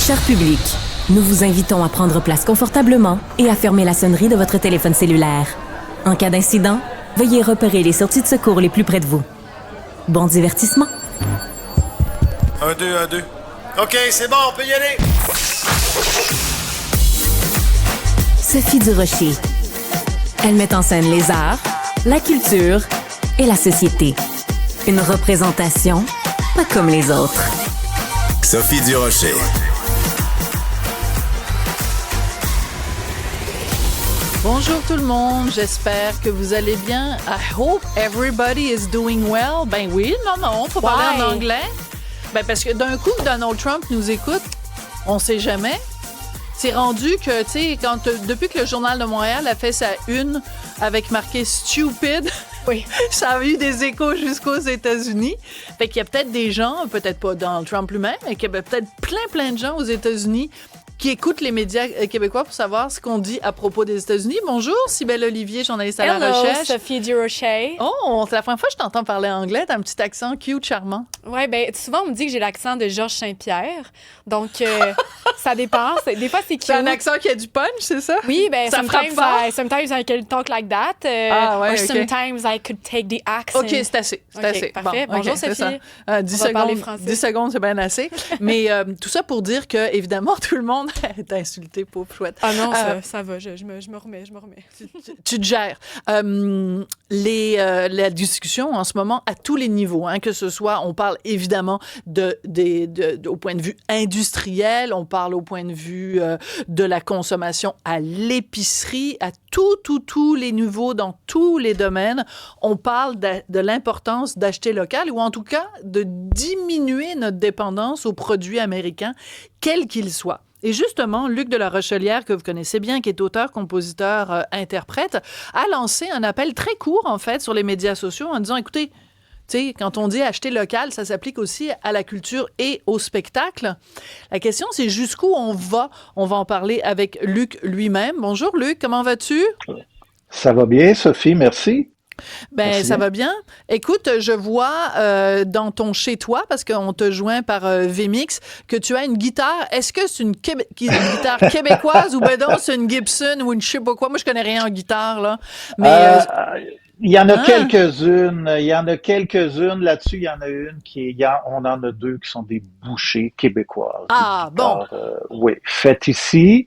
Cher public, nous vous invitons à prendre place confortablement et à fermer la sonnerie de votre téléphone cellulaire. En cas d'incident, veuillez repérer les sorties de secours les plus près de vous. Bon divertissement. 1, 2, 1, 2. OK, c'est bon, on peut y aller. Sophie Durocher. Elle met en scène les arts, la culture et la société. Une représentation pas comme les autres. Sophie Durocher. Bonjour tout le monde, j'espère que vous allez bien. I hope everybody is doing well. Ben oui, non, faut parler en anglais. Ben parce que d'un coup, Donald Trump nous écoute, on sait jamais. C'est rendu que, tu sais, depuis que le Journal de Montréal a fait sa une avec marqué « Stupid », oui, ça a eu des échos jusqu'aux États-Unis. Fait qu'il y a peut-être des gens, peut-être pas Donald Trump lui-même, mais qu'il y a peut-être plein de gens aux États-Unis qui écoutent les médias québécois pour savoir ce qu'on dit à propos des États-Unis. Bonjour, Cybèle Olivier, journaliste à la recherche. Sophie Durocher. Oh, c'est la première fois que je t'entends parler anglais. T'as un petit accent cute, charmant. Oui, bien, souvent, on me dit que j'ai l'accent de Georges Saint-Pierre. Donc, ça dépend. Des fois, c'est cute. C'est un accent qui a du punch, c'est ça? Oui, bien, ça sometimes I can talk like that. Or okay. Sometimes I could take the accent. OK, c'est assez. C'est assez. Parfait. Bon, bonjour, okay, Sophie. 10 secondes, c'est bien assez. Mais tout ça pour dire que, évidemment, tout le monde est insulté, pauvre chouette. Ah non, ça va. Je me remets. Tu te gères. La discussion en ce moment à tous les niveaux, hein, que ce soit, on parle évidemment au point de vue industriel, on parle au point de vue de la consommation à l'épicerie, à tous les niveaux, dans tous les domaines. On parle de l'importance d'acheter local ou en tout cas de diminuer notre dépendance aux produits américains, quels qu'ils soient. Et justement, Luc de la Rochelière, que vous connaissez bien, qui est auteur, compositeur, interprète, a lancé un appel très court, en fait, sur les médias sociaux en disant, écoutez, tu sais, quand on dit acheter local, ça s'applique aussi à la culture et au spectacle. La question, c'est jusqu'où on va. On va en parler avec Luc lui-même. Bonjour, Luc, comment vas-tu? Ça va bien, Sophie, merci. Ben, merci. Ça va bien. Écoute, je vois dans ton chez-toi, parce qu'on te joint par Vmix, que tu as une guitare. Est-ce que c'est une guitare québécoise ou ben donc c'est une Gibson ou une je sais pas quoi? Moi, je connais rien en guitare, là. Mais, il y en a quelques-unes. Il y en a quelques-unes là-dessus. Il y en a une on en a deux qui sont des bouchées québécoises. Ah, bon. Oui, faites ici.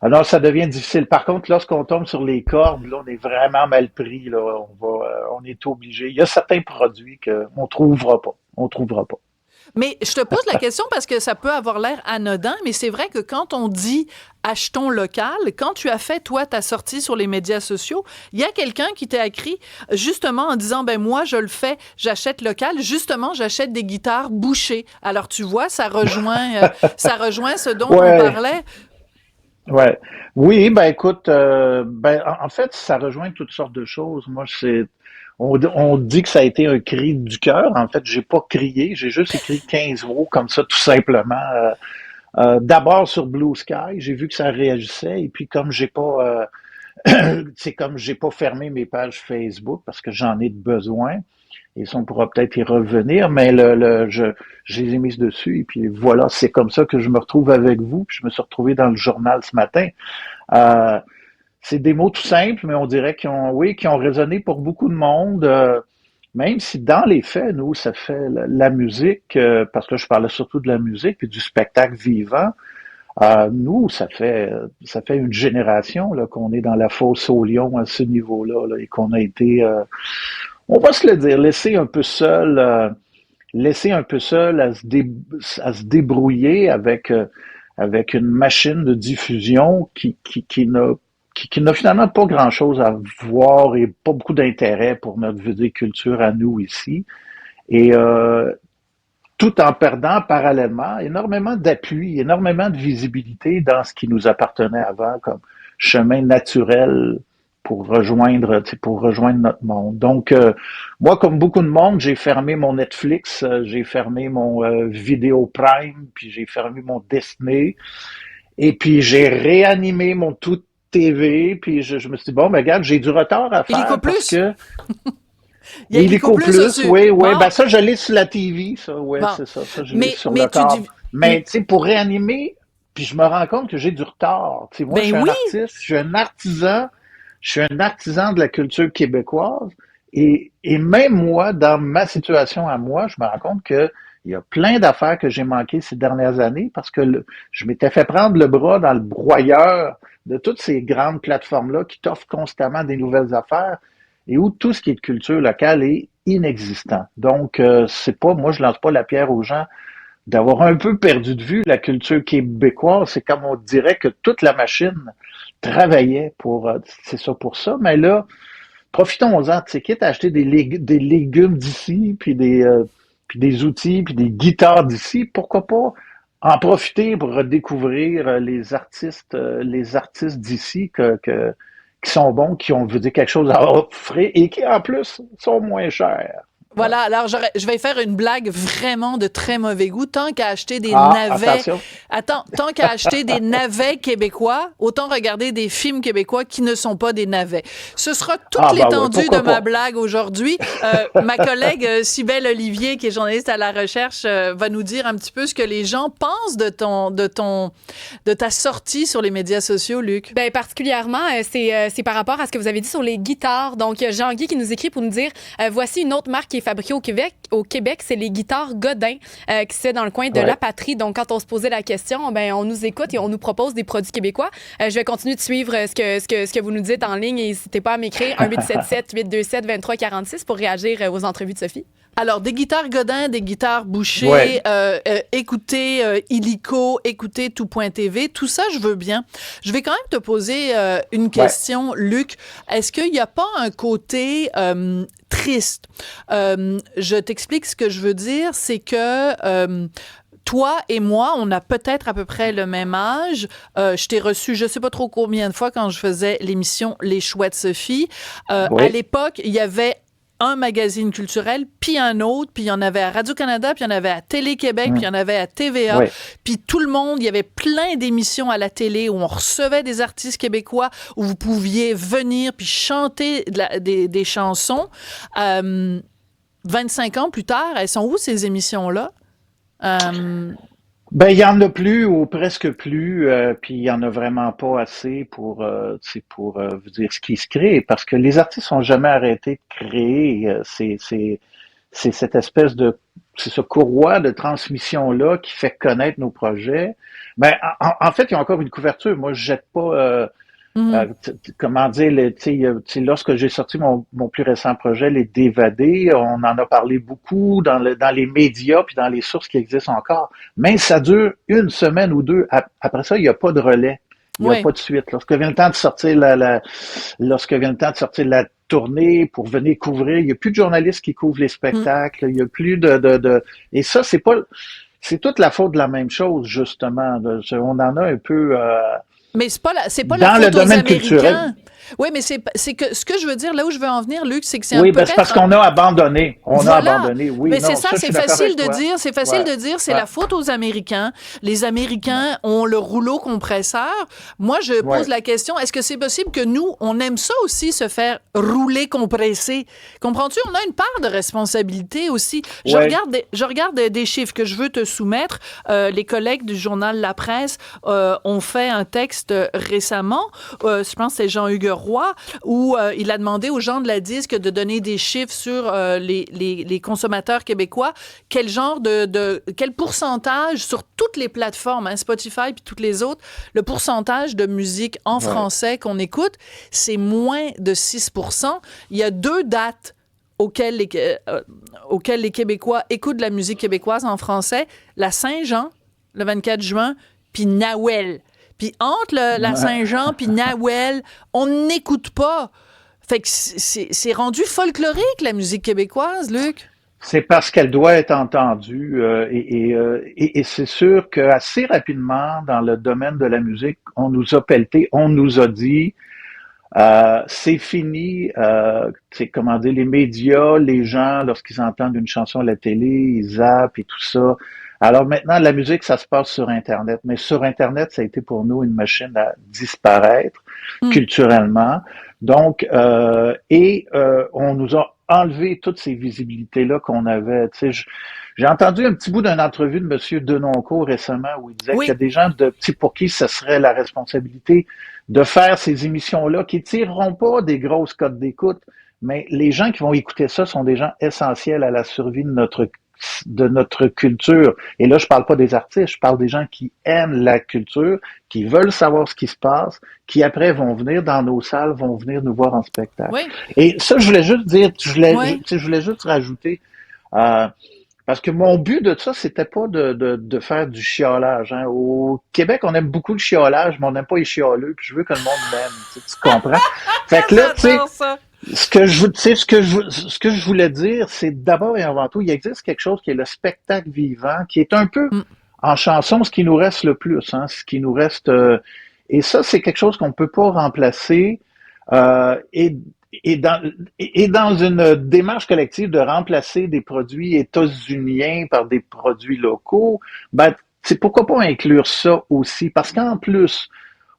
Alors, ça devient difficile. Par contre, lorsqu'on tombe sur les cordes, là, on est vraiment mal pris. Là, on est obligé. Il y a certains produits qu'on trouvera pas. On trouvera pas. Mais je te pose la question parce que ça peut avoir l'air anodin, mais c'est vrai que quand on dit achetons local, quand tu as fait, toi, ta sortie sur les médias sociaux, il y a quelqu'un qui t'a écrit justement en disant, ben moi, je le fais, j'achète local. Justement, j'achète des guitares bouchées. Alors, tu vois, ça rejoint ce dont on parlait. Ouais. Oui, ben écoute, en fait, ça rejoint toutes sortes de choses. Moi, on dit que ça a été un cri du cœur. En fait, j'ai pas crié, j'ai juste écrit 15 mots comme ça, tout simplement. D'abord sur Blue Sky, j'ai vu que ça réagissait, et puis comme j'ai pas, c'est comme j'ai pas fermé mes pages Facebook parce que j'en ai besoin. Et ça, on pourra peut-être y revenir, mais je les ai mises dessus, et puis voilà, c'est comme ça que je me retrouve avec vous, puis je me suis retrouvé dans le journal ce matin. C'est des mots tout simples, mais on dirait qu'ils ont résonné pour beaucoup de monde, même si dans les faits, nous, ça fait la musique, parce que je parlais surtout de la musique, puis du spectacle vivant. Nous, ça fait une génération là qu'on est dans la fosse aux lions à ce niveau-là, là, et qu'on a été... on va se le dire, laissé un peu seul à se débrouiller avec une machine de diffusion qui n'a finalement pas grand-chose à voir et pas beaucoup d'intérêt pour notre culture à nous ici. Et tout en perdant parallèlement énormément d'appui, énormément de visibilité dans ce qui nous appartenait avant comme chemin naturel pour rejoindre notre monde. Donc, moi, comme beaucoup de monde, j'ai fermé mon Netflix, j'ai fermé mon Vidéo Prime, puis j'ai fermé mon Disney, et puis j'ai réanimé mon Tout TV, puis je me suis dit, bon, ben regarde, j'ai du retard à faire. Illico parce Plus. que... Il y a Illico Plus, oui, bon. Ben ça, je l'ai sur la TV, ça, ouais, bon. C'est ça je l'ai sur le corps. Mais tu sais, pour réanimer puis je me rends compte que j'ai du retard. Tu sais, moi, Ben je suis un oui! artiste, je suis un artisan de la culture québécoise, et même moi, dans ma situation à moi, je me rends compte que il y a plein d'affaires que j'ai manquées ces dernières années parce que je m'étais fait prendre le bras dans le broyeur de toutes ces grandes plateformes-là qui t'offrent constamment des nouvelles affaires et où tout ce qui est de culture locale est inexistant. Donc, c'est pas, moi, je lance pas la pierre aux gens d'avoir un peu perdu de vue la culture québécoise. C'est comme on dirait que toute la machine travaillait c'est ça pour ça. Mais là, profitons-en, tu sais, quitte à acheter des légumes d'ici, puis des outils, puis des guitares d'ici, pourquoi pas en profiter pour redécouvrir les artistes d'ici qui sont bons, qui ont, veut dire, quelque chose à offrir et qui, en plus, sont moins chers. Ouais. Voilà, alors je vais faire une blague vraiment de très mauvais goût. Tant qu'à acheter des Ah, navets, attention. tant qu'à acheter des navets québécois, autant regarder des films québécois qui ne sont pas des navets. Ce sera toute Ah, ben ouais, l'étendue pourquoi de ma pas. blague aujourd'hui. Ma collègue Cybèle Olivier, qui est journaliste à la recherche, va nous dire un petit peu ce que les gens pensent de ta sortie sur les médias sociaux, Luc. Ben, particulièrement, c'est par rapport à ce que vous avez dit sur les guitares. Donc, il y a Jean-Guy qui nous écrit pour nous dire voici une autre marque qui est fabriquée au Québec, c'est les guitares Godin, qui c'est dans le coin de Ouais. La Patrie. Donc, quand on se posait la question, ben, on nous écoute et on nous propose des produits québécois. Je vais continuer de suivre ce que vous nous dites en ligne et n'hésitez pas à m'écrire 1-877-827-2346 pour réagir aux entrevues de Sophie. Alors, des guitares Godin, des guitares Boucher, Ouais. écoutez Illico, écoutez Tout.tv, tout ça, je veux bien. Je vais quand même te poser une question, Luc. Est-ce qu'il n'y a pas un côté triste? Je t'explique ce que je veux dire, c'est que toi et moi, on a peut-être à peu près le même âge. Je t'ai reçu, je sais pas trop combien de fois quand je faisais l'émission Les Chouettes Sophie. Oui. À l'époque, il y avait un magazine culturel, puis un autre, puis il y en avait à Radio-Canada, puis il y en avait à Télé-Québec, puis il y en avait à TVA. Oui. Puis tout le monde, il y avait plein d'émissions à la télé où on recevait des artistes québécois, où vous pouviez venir puis chanter des chansons. 25 ans plus tard, elles sont où ces émissions-là? Ben, il y en a plus ou presque plus, puis il y en a vraiment pas assez pour vous dire ce qui se crée, parce que les artistes sont jamais arrêtés de créer. C'est cette espèce c'est ce courroie de transmission-là qui fait connaître nos projets. Ben, en fait, il y a encore une couverture. Moi, je jette pas, comment dire, lorsque j'ai sorti mon plus récent projet, Les Dévadés, on en a parlé beaucoup dans les médias puis dans les sources qui existent encore. Mais ça dure une semaine ou deux. Après ça, il n'y a pas de relais. Il n'y a Oui. pas de suite. Lorsque vient le temps de sortir lorsque vient le temps de sortir la tournée pour venir couvrir, il n'y a plus de journalistes qui couvrent les spectacles. Il n'y a plus et ça, c'est toute la faute de la même chose, justement. On en a un peu, Mais c'est pas dans la le faute aux domaine Américains. culturel. Oui, mais c'est que ce que je veux dire, là où je veux en venir, Luc, c'est que c'est Oui, un ben c'est parce peut-être qu'on a abandonné. On a Voilà. abandonné, oui. Mais non, c'est ça, je c'est suis d'accord facile avec de toi. dire, c'est Ouais. la faute aux Américains. Les Américains ont le rouleau compresseur. Moi, je pose Ouais. la question, est-ce que c'est possible que nous, on aime ça aussi, se faire rouler, compresser? Comprends-tu? On a une part de responsabilité aussi. Je Ouais. regarde des chiffres que je veux te soumettre. Les collègues du journal La Presse ont fait un texte récemment, je pense que c'est Jean-Hugues Roy, où il a demandé aux gens de la disque de donner des chiffres sur les consommateurs québécois, quel pourcentage sur toutes les plateformes, hein, Spotify puis toutes les autres, le pourcentage de musique en français qu'on écoute, c'est moins de 6%. Il y a 2 dates auxquelles les Québécois écoutent de la musique québécoise en français, la Saint-Jean, le 24 juin, puis Noël. Puis entre la Saint-Jean puis Noël, on n'écoute pas. Fait que c'est rendu folklorique, la musique québécoise, Luc. C'est parce qu'elle doit être entendue et c'est sûr qu'assez rapidement, dans le domaine de la musique, on nous a pelleté, on nous a dit c'est fini, comment dire, les médias, les gens, lorsqu'ils entendent une chanson à la télé, ils zappent et tout ça. Alors maintenant, la musique, ça se passe sur Internet. Mais sur Internet, ça a été pour nous une machine à disparaître culturellement. Donc, on nous a enlevé toutes ces visibilités-là qu'on avait. Tu sais, J'ai entendu un petit bout d'une entrevue de M. Denoncourt récemment où il disait qu'il y a des gens pour qui ce serait la responsabilité de faire ces émissions-là qui tireront pas des grosses cotes d'écoute, mais les gens qui vont écouter ça sont des gens essentiels à la survie de notre culture. Et là, je parle pas des artistes, je parle des gens qui aiment la culture, qui veulent savoir ce qui se passe, qui après vont venir dans nos salles, vont venir nous voir en spectacle. Oui. Et ça, je voulais juste dire, je voulais juste rajouter, parce que mon but de ça, c'était pas de faire du chiolage. Hein. Au Québec, on aime beaucoup le chiolage, mais on n'aime pas les chioleux, puis je veux que le monde m'aime. Tu comprends? Fait que là, tu sais, ce que je voulais dire, c'est d'abord et avant tout, il existe quelque chose qui est le spectacle vivant, qui est un peu en chanson ce qui nous reste le plus, hein, ce qui nous reste. Et ça, c'est quelque chose qu'on peut pas remplacer. Et dans une démarche collective de remplacer des produits états-uniens par des produits locaux, ben, c'est pourquoi pas inclure ça aussi? Parce qu'en plus,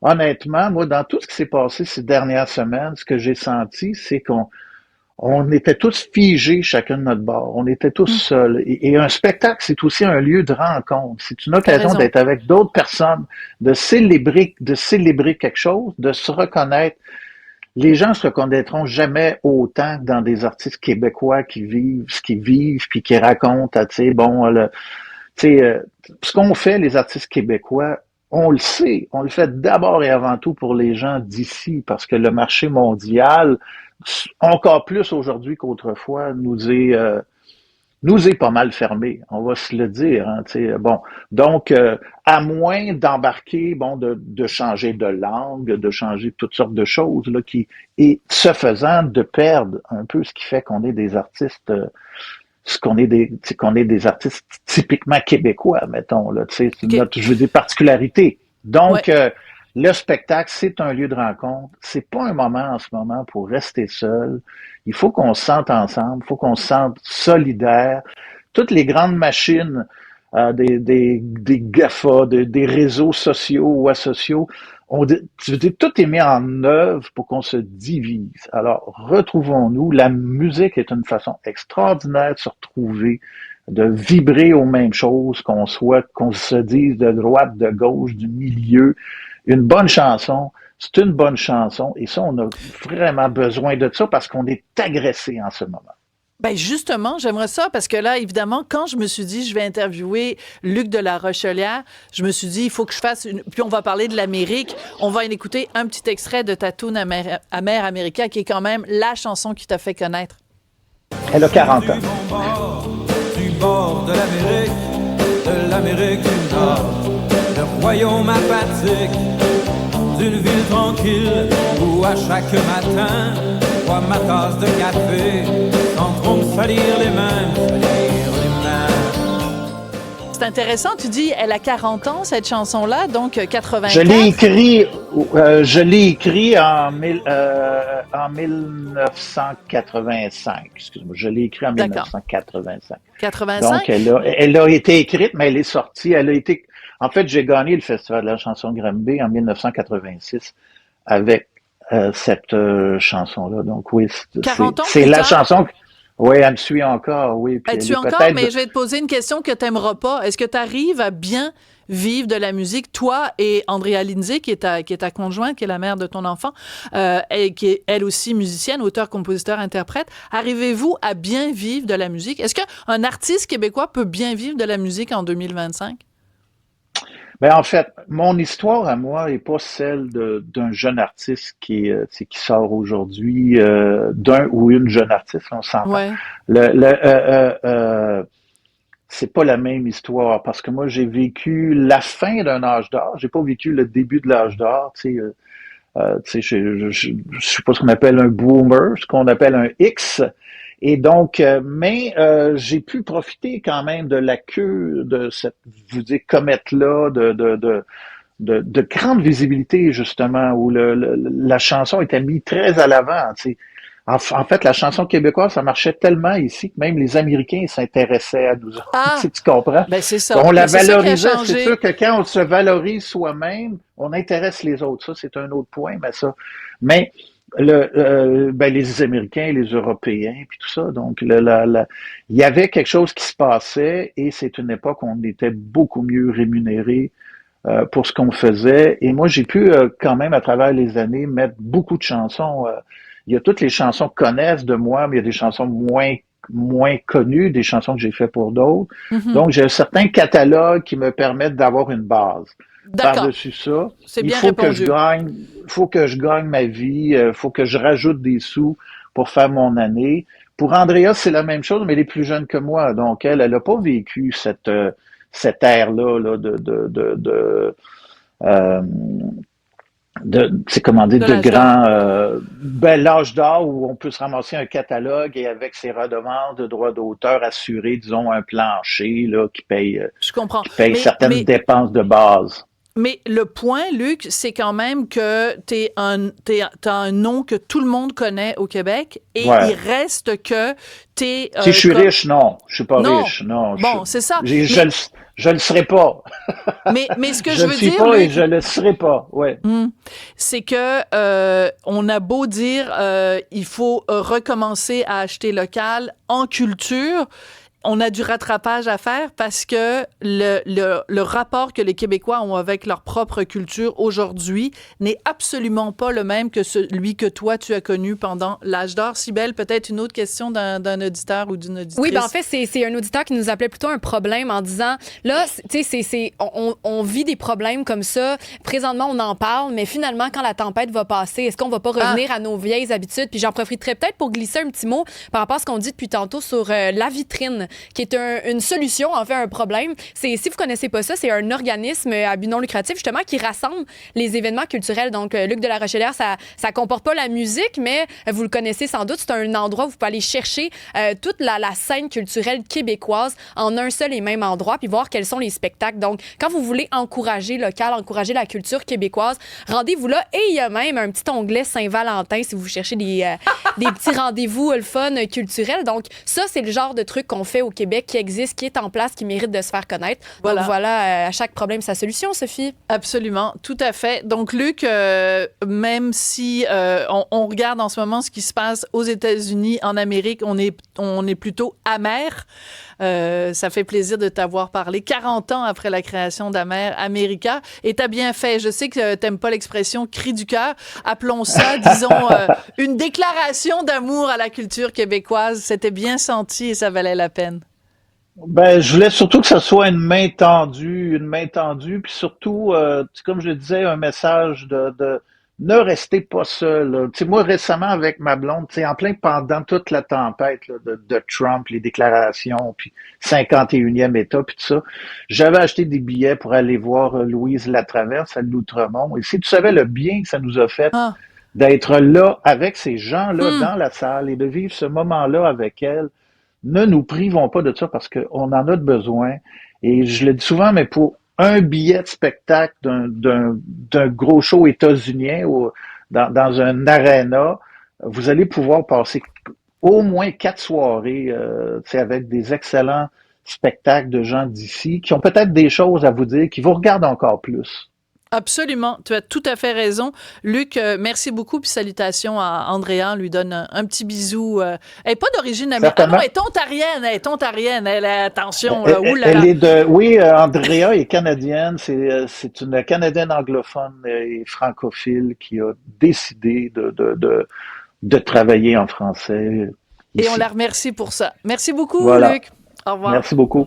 honnêtement, moi, dans tout ce qui s'est passé ces dernières semaines, ce que j'ai senti, c'est qu'on était tous figés chacun de notre bord. On était tous seuls. Et un spectacle, c'est aussi un lieu de rencontre. C'est une occasion d'être avec d'autres personnes, de célébrer quelque chose, de se reconnaître. Les gens se reconnaîtront jamais autant que dans des artistes québécois qui vivent ce qu'ils vivent puis qui racontent, tu sais, bon, ce qu'on fait, les artistes québécois, on le sait, on le fait d'abord et avant tout pour les gens d'ici, parce que le marché mondial, encore plus aujourd'hui qu'autrefois, nous est pas mal fermé, on va se le dire. Hein, bon, donc, à moins d'embarquer, bon, de changer de langue, de changer toutes sortes de choses, là, et ce faisant, de perdre un peu ce qui fait qu'on est des artistes, qu'on est des artistes typiquement québécois, mettons, là, tu sais, notre jeu des particularités. Donc, le spectacle, c'est un lieu de rencontre. C'est pas un moment en ce moment pour rester seul. Il faut qu'on se sente ensemble, il faut qu'on se sente solidaire. Toutes les grandes machines des GAFA, des réseaux sociaux ou asociaux, tout est mis en œuvre pour qu'on se divise. Alors, retrouvons-nous. La musique est une façon extraordinaire de se retrouver, de vibrer aux mêmes choses, qu'on se dise de droite, de gauche, du milieu. Une bonne chanson, c'est une bonne chanson, et ça, on a vraiment besoin de ça parce qu'on est agressé en ce moment. Ben justement, j'aimerais ça parce que là, évidemment, quand je me suis dit je vais interviewer Luc de la Rochelière, je me suis dit il faut que je fasse puis on va parler de l'Amérique, on va en écouter un petit extrait de ta tune Amer America qui est quand même la chanson qui t'a fait connaître. Elle a 40 ans. Du bord de l'Amérique du Nord, le royaume apathique d'une ville tranquille où à chaque matin, bois ma tasse de café sans trop me salir les mains, C'est intéressant, tu dis, elle a 40 ans, cette chanson-là, donc 84. Je l'ai écrit en 1985. Excuse-moi, je l'ai écrit en 1985. 85? Donc, elle a été écrite, mais elle est sortie. En fait, j'ai gagné le Festival de la chanson Granby en 1986 avec cette chanson-là. Donc oui, c'est la chanson. Oui, elle me suit encore, oui. Elle te suit encore, mais je vais te poser une question que tu n'aimeras pas. Est-ce que tu arrives à bien vivre de la musique, toi et Andrea Lindsay, qui est ta conjointe, qui est la mère de ton enfant, et qui est elle aussi musicienne, auteur, compositeur, interprète. Arrivez-vous à bien vivre de la musique? Est-ce qu'un artiste québécois peut bien vivre de la musique en 2025? Ben en fait, mon histoire à moi n'est pas celle d'un jeune artiste qui sort aujourd'hui, d'un ou une jeune artiste, on s'entend. Ouais. C'est pas la même histoire parce que moi j'ai vécu la fin d'un âge d'or, j'ai pas vécu le début de l'âge d'or, tu sais, je suis pas ce qu'on appelle un boomer, ce qu'on appelle un X. Et donc, j'ai pu profiter quand même de la queue de cette, comète-là, de grande visibilité, justement, où la chanson était mise très à l'avant, tu sais. En fait, la chanson québécoise, ça marchait tellement ici que même les Américains s'intéressaient à nous autres. Ah! Tu comprends? Ben, c'est ça. On la c'est valorisait. C'est sûr que quand on se valorise soi-même, on intéresse les autres. Ça, c'est un autre point, mais ça. Mais les Américains, les Européens, puis tout ça. Donc, il y avait quelque chose qui se passait et c'est une époque où on était beaucoup mieux rémunérés pour ce qu'on faisait. Et moi, j'ai pu quand même, à travers les années, mettre beaucoup de chansons. Il y a toutes les chansons qu'on connaissent de moi, mais il y a des chansons moins connues, des chansons que j'ai fait pour d'autres. Mhm. Donc, j'ai un certain catalogue qui me permettent d'avoir une base. D'accord. Par-dessus ça, C'est il bien faut que répondu. faut que je gagne ma vie, faut que je rajoute des sous pour faire mon année. Pour Andrea, c'est la même chose, mais elle est plus jeune que moi, donc elle a pas vécu cette ère-là là, euh, c'est comment dire, De de l'âge d'or. grand, l'âge d'or où on peut se ramasser un catalogue et avec ses redevances de droits d'auteur assurer, disons, un plancher là Je comprends. qui paye certaines Mais dépenses de base. Mais le point, Luc, c'est quand même que t'as un nom que tout le monde connaît au Québec et Ouais. il reste que t'es... Si je suis comme- riche, non. Je suis pas Non. riche, non. Bon, c'est ça. Je le serai pas. Mais ce que Je je le veux suis dire, pas et Luc, je le serai pas. Ouais. c'est que on a beau dire il faut recommencer à acheter local en culture. On a du rattrapage à faire parce que le rapport que les Québécois ont avec leur propre culture aujourd'hui n'est absolument pas le même que celui que toi, tu as connu pendant l'âge d'or. Cybèle, peut-être une autre question d'un auditeur ou d'une auditrice. Oui, ben en fait, c'est un auditeur qui nous appelait plutôt un problème en disant, là, tu sais, on vit des problèmes comme ça. Présentement, on en parle, mais finalement, quand la tempête va passer, est-ce qu'on va pas revenir à nos vieilles habitudes? Puis j'en profiterai peut-être pour glisser un petit mot par rapport à ce qu'on dit depuis tantôt sur la vitrine, qui est une solution, en fait, à un problème. Si vous connaissez pas ça, c'est un organisme à but non lucratif, justement, qui rassemble les événements culturels. Donc, Luc de la Rochelière, ça comporte pas la musique, mais vous le connaissez sans doute, c'est un endroit où vous pouvez aller chercher toute la scène culturelle québécoise en un seul et même endroit, puis voir quels sont les spectacles. Donc, quand vous voulez encourager local, encourager la culture québécoise, rendez-vous là. Et il y a même un petit onglet Saint-Valentin si vous cherchez des petits rendez-vous le fun culturel. Donc, ça, c'est le genre de truc qu'on fait au Québec, qui existe, qui est en place, qui mérite de se faire connaître. Voilà. Donc voilà, à chaque problème, sa solution, Sophie. Absolument, tout à fait. Donc, Luc, même si on regarde en ce moment ce qui se passe aux États-Unis, en Amérique, on est plutôt amer. Ça fait plaisir de t'avoir parlé 40 ans après la création d'Amer America. Et t'as bien fait. Je sais que t'aimes pas l'expression cri du cœur. Appelons ça, disons, une déclaration d'amour à la culture québécoise. C'était bien senti et ça valait la peine. Ben, je voulais surtout que ça soit une main tendue, puis surtout, comme je le disais, un message de ne restez pas seul. Là. Tu sais, moi, récemment, avec ma blonde, tu sais, en plein pendant toute la tempête là, de Trump, les déclarations, puis 51e État, puis tout ça, j'avais acheté des billets pour aller voir Louise Latraverse à l'Outremont. Et si tu savais le bien que ça nous a fait Ah, d'être là avec ces gens-là dans la salle et de vivre ce moment-là avec elle, ne nous privons pas de ça parce qu'on en a besoin. Et je le dis souvent, mais pour un billet de spectacle d'un gros show états-unien dans un aréna, vous allez pouvoir passer au moins 4 soirées avec des excellents spectacles de gens d'ici qui ont peut-être des choses à vous dire, qui vous regardent encore plus. absolument, tu as tout à fait raison. Luc, merci beaucoup, puis salutations à Andrea, on lui donne un petit bisou. Elle n'est pas d'origine américaine. Ah non, elle est ontarienne, elle a attention, là, Oui, Andrea est canadienne, c'est une Canadienne anglophone et francophile qui a décidé de travailler en français et ici. on la remercie pour ça. Merci beaucoup, Voilà. Luc. Au revoir. Merci beaucoup.